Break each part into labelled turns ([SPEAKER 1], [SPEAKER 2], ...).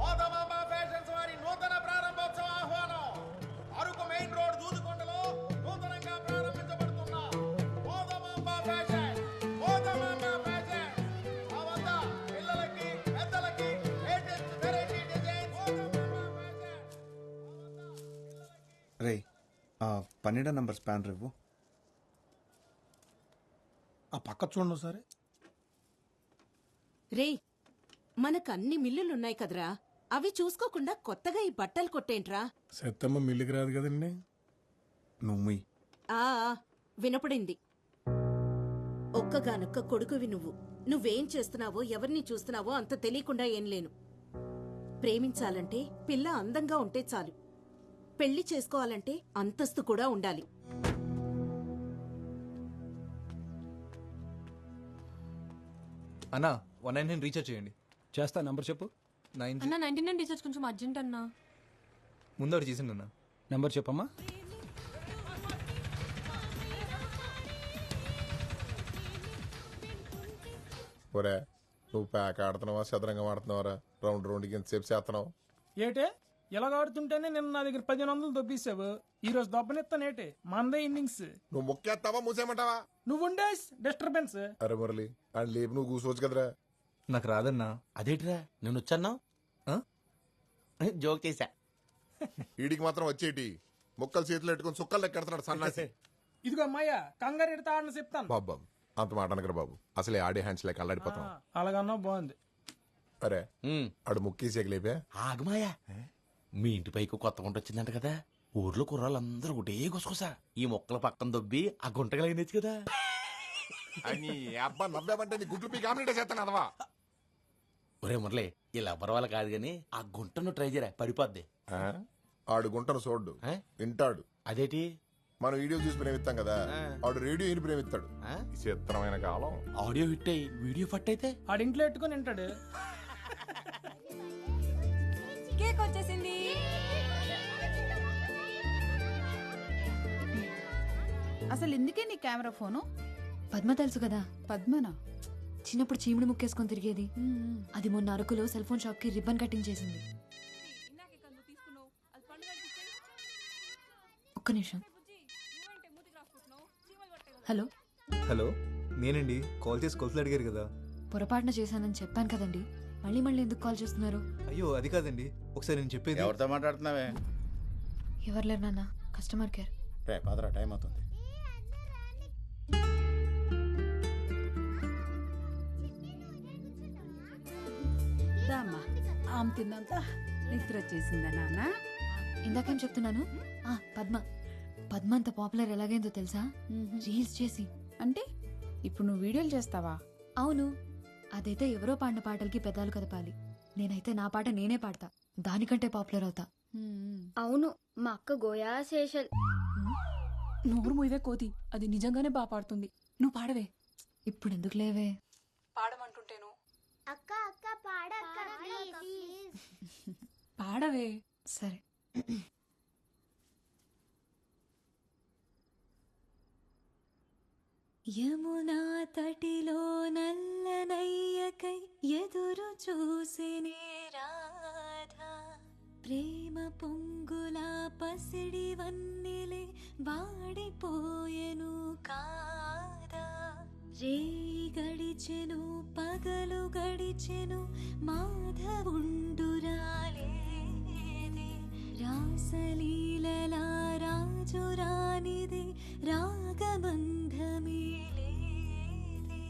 [SPEAKER 1] Modamamba fashions వారి నూతన ప్రారంభోత్సవ ఆహ్వానం. అరకు మెయిన్ రోడ్ దూదుకొండలో నూతనంగా ప్రారంభించబడుతున్న మోదమాంబ ఫ్యాషన్. మోదమాంబ ఫ్యాషన్ మా వద్ద పిల్లలకి పెద్దలకి latest variety designs. Modamamba fashion.
[SPEAKER 2] రే 12 నంబర్ స్పాన్ రేవు
[SPEAKER 3] ఆ పక్క చూడండి సరే.
[SPEAKER 4] రే మనకన్ని మిల్లులున్నాయి కదరా, అవి చూసుకోకుండా కొత్తగా ఈ బట్టలు కొట్టేంట్రా?
[SPEAKER 3] సత్తమ్మ మిల్లుకి రాదు కదండి.
[SPEAKER 2] నువ్వు
[SPEAKER 4] ఆ వినపడింది. ఒక్కగానొక్క కొడుకువి నువ్వేం చేస్తున్నావో ఎవరిని చూస్తున్నావో అంత తెలియకుండా ఏం లేను. ప్రేమించాలంటే పిల్ల అందంగా ఉంటే చాలు, పెళ్లి చేసుకోవాలంటే అంతస్తు కూడా ఉండాలి.
[SPEAKER 5] అన్నా 199 రీఛార్జ్ చేయండి.
[SPEAKER 6] చేస్తా, నంబర్ చెప్పు.
[SPEAKER 5] 9
[SPEAKER 7] అన్న 99 రీఛార్జ్ కొంచెం అర్జెంట్ అన్నా.
[SPEAKER 5] ముందడు చేసిండు అన్న.
[SPEAKER 6] నంబర్ చెప్పమ్మా.
[SPEAKER 8] ఒరే నువ్వు ప్యాక్ ఆడుతున్నావా చదరంగం ఆడుతున్నావరా? రౌండ్కి ఎంతసేపు చేస్తున్నావు?
[SPEAKER 3] ఏటే ఇలాగ ఆడుతుంటేనే నిన్న నా దగ్గర 1500 దొబ్బేసావు. ఈ రోజు దొబ్బనెత్తానేటే మందే ఇన్నింగ్స్.
[SPEAKER 8] నువ్వు మొక్కేస్తావా మూసేయమంటావా?
[SPEAKER 3] నువ్వుండే డిస్టర్బెన్స్.
[SPEAKER 8] అరే మురళి అని లేపు నువ్వు కూర్చోవచ్చు కదరా.
[SPEAKER 5] నాకు రాదన్నా.
[SPEAKER 9] అదేట్రా నేను వచ్చాను జోక్ చేశా.
[SPEAKER 8] వీడికి మాత్రం వచ్చేటి మొక్కలు చేతులు పెట్టుకుని సుక్కలు ఎక్కడుతున్నాడు సన్నాసి.
[SPEAKER 3] ఇదిగో అమ్మాయ్యా కంగారు ఎడతా ఆడని చెప్తాను.
[SPEAKER 8] బాబు బాబు అంత మాట అనకరా బాబు, అసలే ఆడే హ్యాండ్స్ లేక అల్లాడిపోతాం.
[SPEAKER 3] అలాగన్నా బాగుంది.
[SPEAKER 8] అరే ఆడు ముక్కేసేకి లేపా.
[SPEAKER 9] ఆగమాయా, మీ ఇంటి పైకి కొత్త గుంట వచ్చిందంట కదా, ఊర్లో కుర్రాళ్ళందరూ ఒకటే గుసగుసా ఈ మొక్కల పక్కన దొబ్బి ఆ గుంటగా అయినచ్చు కదా
[SPEAKER 8] అని అబ్బా నవ్వామంటే నీ గుడ్లు పీకి ఆమ్లెట్ చేస్తాను అదవా.
[SPEAKER 9] ఒరే మురళి ఇలా ఎవరి వాళ్ళ కాదు గాని ఆ గుంటను ట్రై చేయరా, పడిపోద్ది.
[SPEAKER 8] ఆడు గుంటను చూడ్డు వింటాడు.
[SPEAKER 9] అదేటి
[SPEAKER 8] మనం వీడియో చూసి ప్రేమిస్తాం కదా, ఆడు రేడియో విని ప్రేమిస్తాడు. చిత్రమైన కాలం.
[SPEAKER 9] ఆడియో హిట్ అయ్యి వీడియో ఫట్ అయితే
[SPEAKER 3] ఆడింట్లో పెట్టుకుని వింటాడు.
[SPEAKER 7] కేక్ వచ్చేసింది.
[SPEAKER 10] అసలు ఎందుకే నీ కెమెరా ఫోను?
[SPEAKER 11] పద్మ తెలుసు కదా,
[SPEAKER 10] పద్మనా?
[SPEAKER 11] చిన్నప్పుడు చీముడు ముక్కేసుకొని తిరిగేది. అది మొన్న అరకులో సెల్ ఫోన్ షాప్ కి రిబ్బన్ కటింగ్ చేసింది. ఒక్క నిమిషం. హలో
[SPEAKER 5] హలో, నేనండి. కాల్ చేసి కొలతలు అడిగారు కదా.
[SPEAKER 11] పొరపాటున చేశానని చెప్పాను కదండి, మళ్ళీ మళ్ళీ ఎందుకు కాల్ చేస్తున్నారు?
[SPEAKER 5] అయ్యో అది కాదండి, ఒకసారి నేను చెప్పేది.
[SPEAKER 9] ఎవరితో మాట్లాడుతున్నావే?
[SPEAKER 11] ఎవరు లేరు నాన్న, కస్టమర్ కేర్.
[SPEAKER 9] రే పదరా, టైం అవుతుంది.
[SPEAKER 10] దామ్మా ఆమె తిన్నంత నిద్ర వచ్చేసిందా నాన్న?
[SPEAKER 11] ఇందాకేం చెప్తున్నాను? పద్మ పద్మ అంత పాపులర్ ఎలాగైందో తెలుసా? రీల్స్ చేసి.
[SPEAKER 10] అంటే ఇప్పుడు నువ్వు వీడియోలు చేస్తావా?
[SPEAKER 11] అవును, అదైతే ఎవరో పాడిన పాటలకి పెదాలు కదపాలి. నేనైతే నా పాట నేనే పాడతా, దానికంటే పాపులర్ అవుతా.
[SPEAKER 12] అవును, మా అక్క గోయా శేషల్.
[SPEAKER 7] నోరు మూయవే కోతి, అది నిజంగానే బాగా పాడుతుంది. నువ్వు పాడవే.
[SPEAKER 11] ఇప్పుడు ఎందుకు లేవే,
[SPEAKER 7] పాడమంటుంటేను.
[SPEAKER 12] అక్క అక్క పాడక్క ప్లీజ్.
[SPEAKER 7] పాడవే.
[SPEAKER 11] సరే. యమునా తటిలో నల్లనయ్యకై ఎదురు చూసినే రాధా, ప్రేమ పొంగులా పసిడి వన్నెలే వాడిపోయెను కాదా. రేయి గడిచెను పగలు గడిచెను మాధవుండురాలేదే, రాసలీలలా రాజు రానిదే రాగబంధమే లేదే.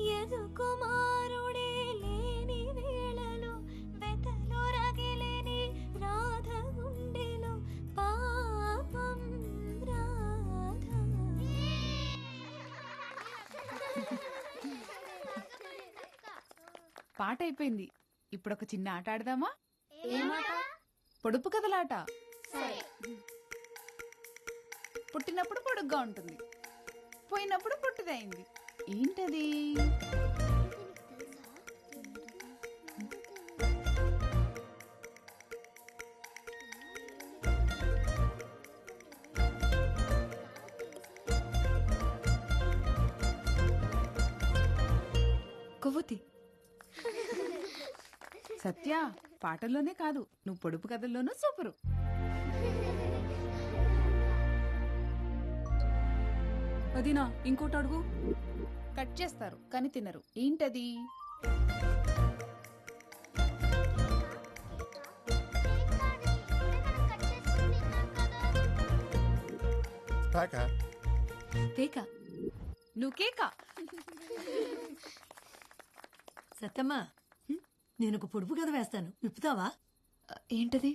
[SPEAKER 11] యదు కుమారుడే లేని వేళలో వెతలు రగిలేని రాధ గుండెలో పాపం రాధ.
[SPEAKER 10] పాట అయిపోయింది. ఇప్పుడు ఒక చిన్న ఆట ఆడదామా? పొడుపు కథలాట. పుట్టినప్పుడు పొడుగ్గా ఉంటుంది, పోయినప్పుడు పొట్టిదైంది. ఏంటది?
[SPEAKER 11] కొవ్వొత్తి.
[SPEAKER 10] సత్య, పాటల్లోనే కాదు నువ్వు పొడుపు కథల్లోనూ సూపరు.
[SPEAKER 7] వదినా ఇంకోటి అడుగు.
[SPEAKER 10] కట్ చేస్తారు కానీ తినరు. ఏంటది?
[SPEAKER 11] కేక.
[SPEAKER 10] నువ్వు కేకా?
[SPEAKER 13] సత్తమ్మా, నేను ఒక పొడుపు కథ వేస్తాను, విప్పుతావా?
[SPEAKER 11] ఏంటది?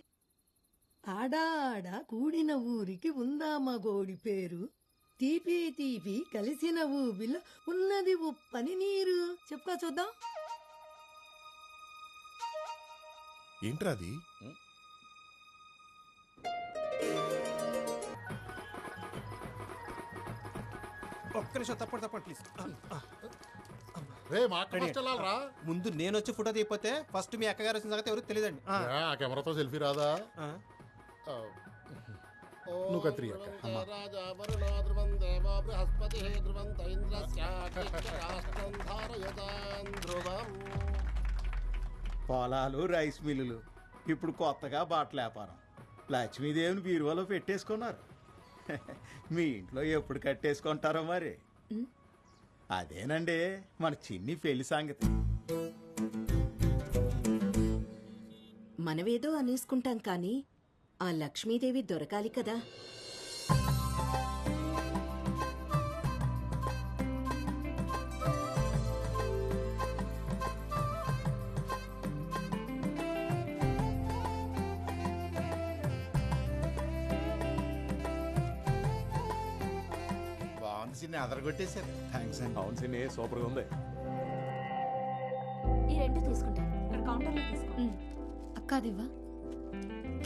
[SPEAKER 13] ఆడాడ కూడిన ఊరికి ఉందామా గోడి పేరు, తీపి తీపి కలిసిన ఊబిలో ఉన్నది ఉప్పని నీరు. చెప్పుకో చూద్దాం.
[SPEAKER 8] ఏంట్రా అది?
[SPEAKER 6] ఒక్క నిమిషం తప్పండి ప్లీజ్.
[SPEAKER 8] రే మా అక్క ఫస్ట్ వెళ్ళాలరా.
[SPEAKER 6] ముందు నేను వచ్చి ఫోటో తీయపోతే ఫస్ట్ మీ అక్కగారు వచ్చిన సంగతి ఎవరు తెలియదండి.
[SPEAKER 8] ఆ కెమెరాతో సెల్ఫీ రాదా? నువ్వు కత్తిరి
[SPEAKER 1] పొలాలు, రైస్ మిల్లులు, ఇప్పుడు కొత్తగా బట్టల వ్యాపారం. లక్ష్మీదేవిని బీరువాలో పెట్టేసుకున్నారు. మీ ఇంట్లో ఎప్పుడు కట్టేసుకుంటారో మరి. అదేనండి మన చిన్ని పెళ్లి సంగతి.
[SPEAKER 4] మనమేదో అనేసుకుంటాం కానీ ఆ లక్ష్మీదేవి దొరకాలి కదా.
[SPEAKER 9] బాగుంది సిన్ని, అదరగొట్టేశారు.
[SPEAKER 2] థ్యాంక్స్ అండి.
[SPEAKER 1] అవును సిన్ని, సూపర్గా ఉంది.
[SPEAKER 11] ఈ రెండు తీసుకుంటాను. ఇక్కడ కౌంటర్లో తీసుకో. అక్క అదివ్వా.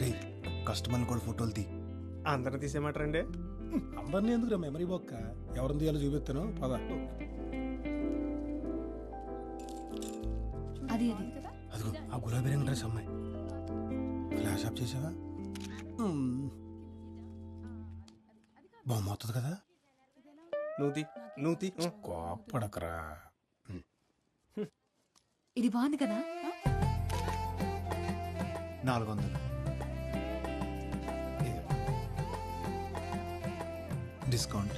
[SPEAKER 2] రే కస్టమర్లు కూడా ఫోటోలు తీ.
[SPEAKER 3] అందరిని తీసేయమంటారండి? అందరినీ ఎందుకు మెమరీ బొక్క, ఎవరిని తీయాలో చూపిస్తాను పద.
[SPEAKER 11] అది అది
[SPEAKER 3] అదిగో ఆ గులాబీ రంగు డ్రెస్ అమ్మాయి. ఫ్లాష్ ఆఫ్ చేసావా? బొమ్మ అవుతుంది కదా. నువ్వు తీ కోపడకరా.
[SPEAKER 11] ఇది బాగుంది కదా.
[SPEAKER 2] 400 డిస్కౌంట్.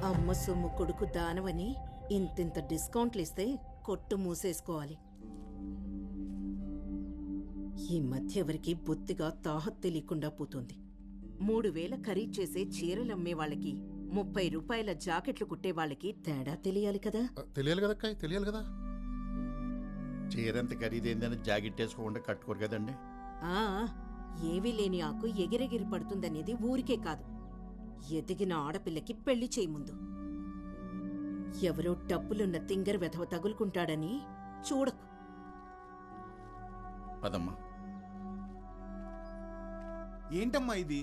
[SPEAKER 4] అమ్మ సొమ్ము కొడుకు దానవని ఇంతింత డిస్కౌంట్లు ఇస్తే కొట్టు మూసేసుకోవాలి. ఈ మధ్య ఎవరికి బొత్తిగా తాహత్ తెలియకుండా పోతుంది. 3000 ఖరీదు చేసే చీరలమ్మే వాళ్ళకి 30 రూపాయల జాకెట్లు కుట్టే వాళ్ళకి తేడా తెలియాలి కదా.
[SPEAKER 8] తెలియాలి కదా అక్క, తెలియాలి కదా.
[SPEAKER 9] చీరంత ఖరీదైందని జాకెట్ వేసుకోకుండా కట్టుకోరు కదండి.
[SPEAKER 4] ఆ ఏవీ లేని ఆకు ఎగిరెగిరి పడుతుందనేది ఊరికే కాదు, ఎదిగిన ఆడపిల్లకి పెళ్లి చేయి ముందు. ఎవరో డబ్బులున్న తింగర్ వెధవ తగులుకుంటాడని చూడకు.
[SPEAKER 9] పదమ్మా.
[SPEAKER 2] ఏంటమ్మా ఇది?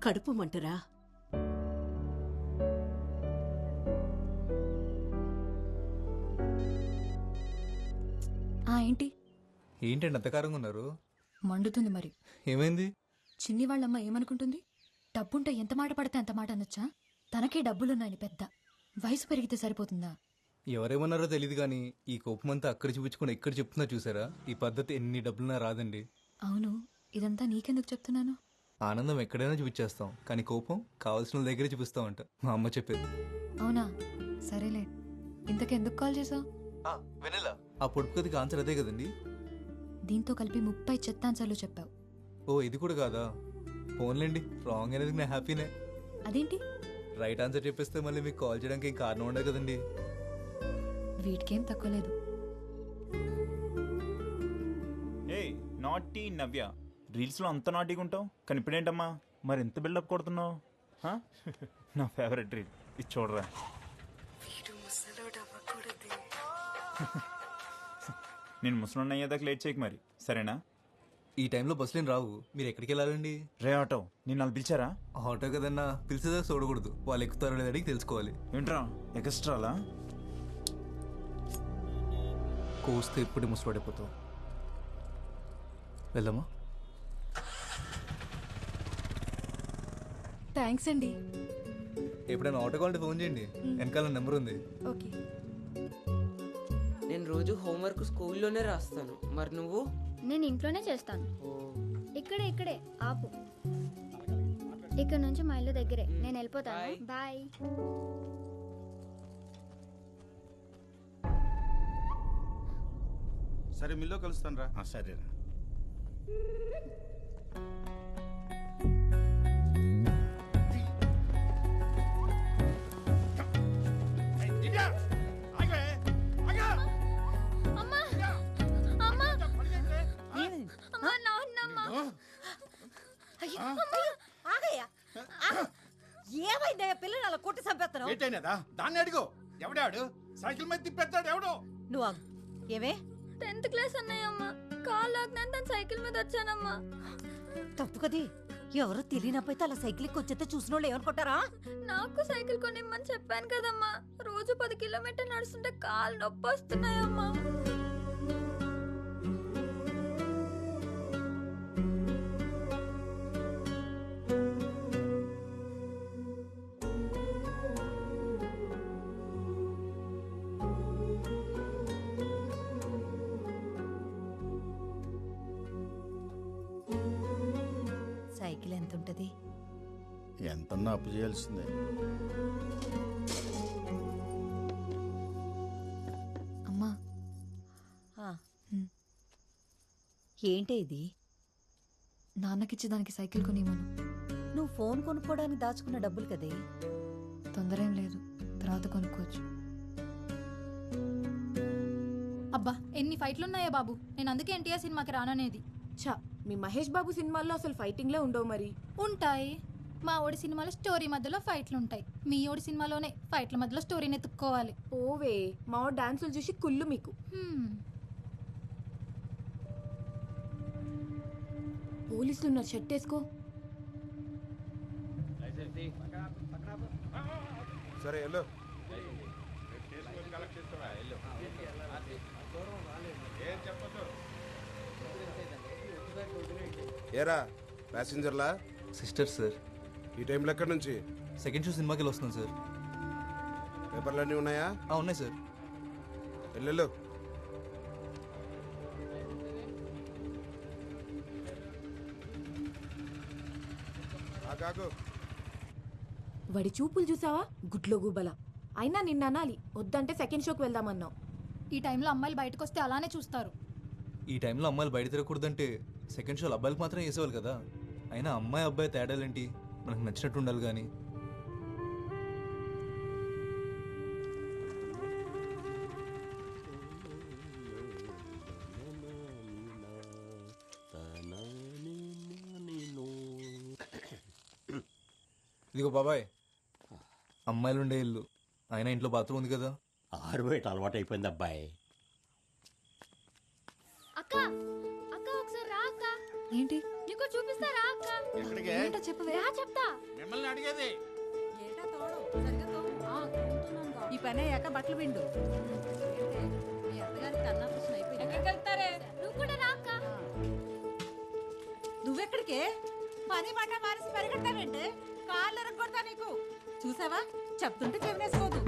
[SPEAKER 4] కడుపు మంటరా?
[SPEAKER 11] ఏంటి
[SPEAKER 5] ఏంటండి అంతకారంగా ఉన్నారు?
[SPEAKER 11] మండుతుంది మరి.
[SPEAKER 5] ఏమైంది?
[SPEAKER 11] చిన్ని వాళ్ళమ్మ ఏమనుకుంటుంది? డబ్బుంటే ఎంత మాట పడితే అంత మాట అనొచ్చా? తనకే డబ్బులున్నాయని పెద్ద. వయసు పెరిగితే సరిపోతుందా?
[SPEAKER 5] ఎవరేమన్నారో తెలియదు కానీ ఈ కోపమంతా అక్కడ చూపించుకుని ఎక్కడ చెప్తున్నా చూసారా? ఈ పద్ధతి ఎన్ని డబ్బులున్నా రాదండి.
[SPEAKER 11] అవును, ఇదంతా నీకెందుకు చెప్తున్నాను?
[SPEAKER 5] ఆనందం ఎక్కడైనా చూపించేస్తాం కానీ కోపం కావాల్సిన దగ్గరే చూపిస్తామంట మా అమ్మ చెప్పేది.
[SPEAKER 11] అవునా? సరేలే. ఇంతకెందుకు కాల్ చేసావు?
[SPEAKER 5] వెనెలా ఆ పొడుపు కథకి ఆన్సర్ అదే కదండి.
[SPEAKER 11] దీంతో కలిపి 30 చెత్తాన్సర్లు చెప్పావు.
[SPEAKER 5] ఓ ఇది కూడా కాదా? ఫోన్లేండి, రాంగ్ అనేది నా హ్యాపీనే.
[SPEAKER 11] అదేంటి?
[SPEAKER 5] రైట్ ఆన్సర్ చెప్పేస్తే మళ్ళీ మీకు కాల్ చేయడానికి ఏం కారణం ఉండదు కదండి.
[SPEAKER 11] వీటికేం తక్కువ లేదు.
[SPEAKER 14] ఏయ్ నాటీ నవ్య, రీల్స్లో అంత నాటీగా ఉంటావు కానీ ఇప్పుడేంటమ్మా మరి ఎంత బిల్డప్ కొడుతున్నావు? నా ఫేవరెట్ రీల్ ఇది చూడరా. నేను ముసలి అయ్యేదాకా లేట్ చేయకు మరి, సరేనా?
[SPEAKER 5] ఈ టైంలో బస్సులేని రావు. మీరు ఎక్కడికి వెళ్ళాలండి?
[SPEAKER 14] రే ఆటో, నేను వాళ్ళు పిలిచారా?
[SPEAKER 5] ఆటో కదన్నా, పిలిచేదాకా చూడకూడదు. వాళ్ళు ఎక్కుతారో లేదని తెలుసుకోవాలి.
[SPEAKER 14] ఏంట్రా ఎక్స్ట్రాలా?
[SPEAKER 5] కోస్తే ఎప్పుడు ముసలాడిపోతావు. వెళ్దామా?
[SPEAKER 11] థ్యాంక్స్ అండి.
[SPEAKER 5] ఎప్పుడైనా ఆటో కావాలంటే ఫోన్ చేయండి, వెనకాల నెంబర్ ఉంది.
[SPEAKER 11] ఓకే.
[SPEAKER 9] నేను
[SPEAKER 15] రోజు హోంవర్క్ స్కూల్లోనే రాస్తాను. మరి నువ్వు?
[SPEAKER 12] నేను ఇంట్లోనే చేస్తాను. ఇక్కడే ఆపు. ఇక్కడ నుంచి మా ఇల్లు దగ్గరే. నేను వెళ్ళిపోతాను. బాయ్.
[SPEAKER 16] సరే మిల్లో కలుస్తాను రా.
[SPEAKER 9] సరేరా.
[SPEAKER 13] ఏమైందయ్యా పిల్లలు అలా కొట్టి చంపేస్తున్నావు?
[SPEAKER 16] ఏంటైనదా? దాన్ని అడుగు. ఎవడాడు సైకిల్ మీద తిప్పేస్తాడు? ఎవడో
[SPEAKER 13] నువ్వు ఏమే
[SPEAKER 12] 10th క్లాస్ అన్నయ్యమ్మా. కాల్ లాగ్నాను తను సైకిల్ మీద వచ్చానమ్మా.
[SPEAKER 13] తప్పు కది. ఎవరు తెలియనపోతే అలా సైకిల్కి వచ్చేస్తే చూసిన వాళ్ళు ఏమనుకుంటారా?
[SPEAKER 12] నాకు సైకిల్ కొనిమ్మని చెప్పాను కదమ్మా. రోజు 10 కిలోమీటర్లు నడుస్తుంటే కాళ్ళు నొప్పి వస్తున్నాయమ్మా.
[SPEAKER 13] సైకిల్ ఎంత ఉంటది?
[SPEAKER 16] ఎంతన్నా అప్పు చేయాల్సిందే.
[SPEAKER 13] అమ్మా ఏంటే ఇది? నాన్నకిచ్చి దానికి సైకిల్ కొనివ్వను. నువ్వు ఫోన్ కొనుక్కోవడానికి దాచుకున్న డబ్బులు కదే. తొందర ఏం లేదు, తర్వాత కొనుక్కోవచ్చు.
[SPEAKER 11] అబ్బా ఎన్ని ఫైట్లున్నాయా బాబు. నేను అందుకే ఎన్టీఆర్ సినిమాకి రాననేది.
[SPEAKER 17] ఛా, మీ మహేష్ బాబు సినిమాల్లో అసలు ఫైటింగ్లే ఉండవు. మరి
[SPEAKER 11] ఉంటాయి. మా ఓడి సినిమాలో స్టోరీ మధ్యలో ఫైట్లు ఉంటాయి. మీ ఓడి సినిమాలోనే ఫైట్ల మధ్యలో స్టోరీని ఎత్తుక్కోవాలి.
[SPEAKER 17] ఓవే, మా ఓడి డాన్సులు చూసి కుళ్ళు మీకు. పోలీసులు ఉన్నారు, షర్ట్ వేసుకో.
[SPEAKER 16] సరే వెళ్ళు.
[SPEAKER 18] ఏరా ప్యాసింజర్లా?
[SPEAKER 5] Sister sir.
[SPEAKER 18] ఈ టైంలో ఎక్కడి నుంచి?
[SPEAKER 5] సెకండ్ షో సినిమాకి వెళ్ళి వస్తున్నాం సార్.
[SPEAKER 18] పేపర్లు అన్నీ ఉన్నాయా?
[SPEAKER 5] ఉన్నాయి సార్.
[SPEAKER 18] వెళ్ళు.
[SPEAKER 17] వాడి చూపులు చూసావా? గుడ్లో గుబల. అయినా నిన్న అనాలి, వద్దంటే సెకండ్ షోకి వెళ్దామన్నావు.
[SPEAKER 11] ఈ టైంలో అమ్మాయిలు బయటకు వస్తే అలానే చూస్తారు.
[SPEAKER 5] ఈ టైంలో అమ్మాయిలు బయట తిరగకూడదంటే సెకండ్ షోలు అబ్బాయిలకు మాత్రం వేసేవాళ్ళు కదా. అయినా అమ్మాయి అబ్బాయి తేడాలేంటి? మనకు నచ్చినట్టు ఉండాలి కానీ. ఇదిగో బాబాయ్, అమ్మాయిలు ఉండే ఇల్లు. ఆయన ఇంట్లో బాత్రూమ్ ఉంది కదా.
[SPEAKER 19] ఆరు బయట అలవాటు అయిపోయింది అబ్బాయి.
[SPEAKER 12] అక్క అక్క ఒకసారి రా అక్క.
[SPEAKER 11] ఏంటి?
[SPEAKER 12] నీకు చూపిస్తా రా అక్క.
[SPEAKER 16] ఎక్కడికే?
[SPEAKER 12] ఏంటో చెప్పవే. రా చెప్తా.
[SPEAKER 16] మిమ్మల్ని అడిగేది.
[SPEAKER 13] ఈ పని అయ్యాక బట్టలు పిండు. మీ అత్తగారికి అన్నాపరేషన్ అయిపోయింది. ఎక్కడికి వెళ్తారే?
[SPEAKER 12] నువ్వు కూడా రా అక్క.
[SPEAKER 13] నువ్వెక్కడికే? పని మాట మానేసి పరిగెడతావేంటే? కాళ్ళు ఎరగొడతా నీకు. చూసావా? చెప్తుంటే చెవినేసుకోదు.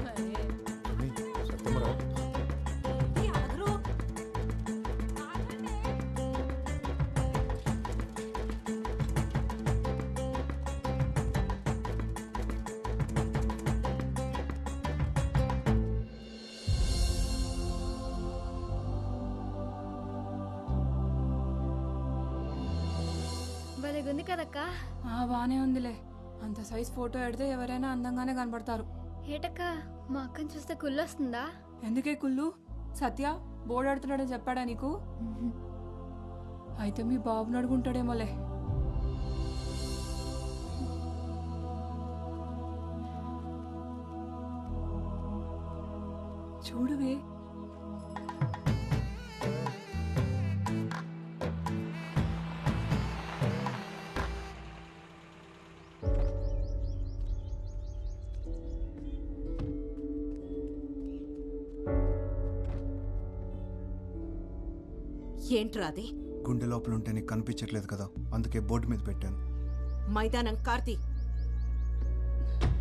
[SPEAKER 12] భలేగుంది కదక్క.
[SPEAKER 7] బానే ఉందిలే. అంత సైజ్ ఫోటో ఎడితే ఎవరైనా అందంగానే కనబడతారు.
[SPEAKER 12] ఏటక్క, మా అక్కని చూస్తే కుళ్ళు వస్తుందా?
[SPEAKER 7] ఎందుకే కుళ్ళు? సత్య బోర్డు ఆడుతున్నాడని చెప్పాడా నీకు? అయితే మీ బాబుని అడుగుంటాడేమోలే. చూడువే.
[SPEAKER 4] ఏంట్రా అది?
[SPEAKER 2] గుండె లోపల ఉంటే నీకు కనిపించట్లేదు కదా, అందుకే బోర్డు మీద పెట్టాను.
[SPEAKER 4] మైదానం కార్తీ,